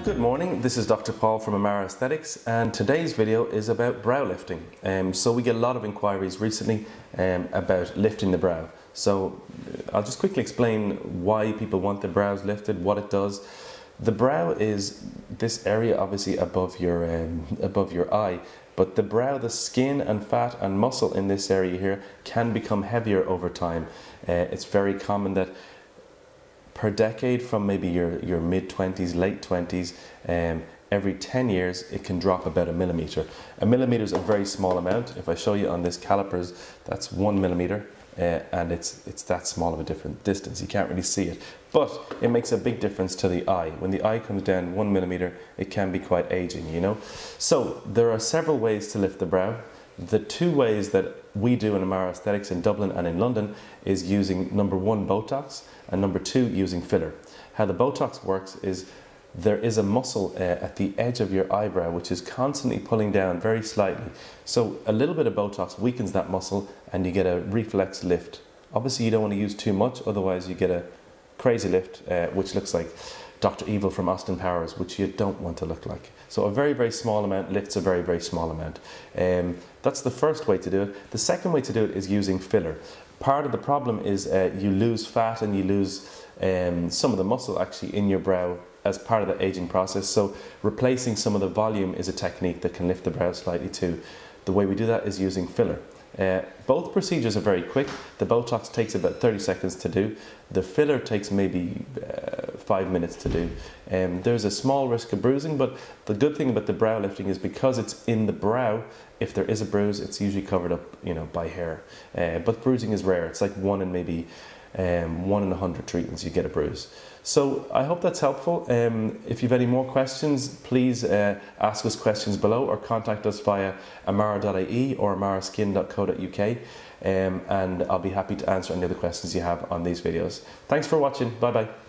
Good morning, this is Dr. Paul from Amara Aesthetics, and today's video is about brow lifting. So we get a lot of inquiries recently about lifting the brow. So I'll just quickly explain why people want their brows lifted, what it does. The brow is this area obviously above your eye, but the brow, the skin and fat and muscle in this area here can become heavier over time. It's very common that per decade, from maybe your mid-20s, late 20s, every 10 years it can drop about 1 millimeter. 1 millimeter is a very small amount. If I show you on this calipers, that's 1 millimeter, and it's that small of a different distance. You can't really see it, but it makes a big difference to the eye. When the eye comes down 1 millimeter, it can be quite aging, you know. So there are several ways to lift the brow. The two ways that we do in Amara Aesthetics in Dublin and in London is using number 1, Botox, and number 2, using filler. How the Botox works is there is a muscle at the edge of your eyebrow which is constantly pulling down very slightly. So a little bit of Botox weakens that muscle and you get a reflex lift. Obviously you don't want to use too much, otherwise you get a crazy lift which looks like Dr. Evil from Austin Powers, which you don't want to look like. So a very, very small amount lifts a very, very small amount. That's the first way to do it. The second way to do it is using filler. Part of the problem is you lose fat and you lose some of the muscle actually in your brow as part of the aging process. So replacing some of the volume is a technique that can lift the brow slightly too. The way we do that is using filler. Both procedures are very quick. The Botox takes about 30 seconds to do. The filler takes maybe 5 minutes to do. There's a small risk of bruising, but the good thing about the brow lifting is because it's in the brow, if there is a bruise, it's usually covered up, you know, by hair. But bruising is rare. It's like 1 in maybe 1 in 100 treatments you get a bruise. So I hope that's helpful. If you have any more questions, please ask us questions below or contact us via amara.ie or amaraskin.co.uk, and I'll be happy to answer any other questions you have on these videos. Thanks for watching. Bye bye.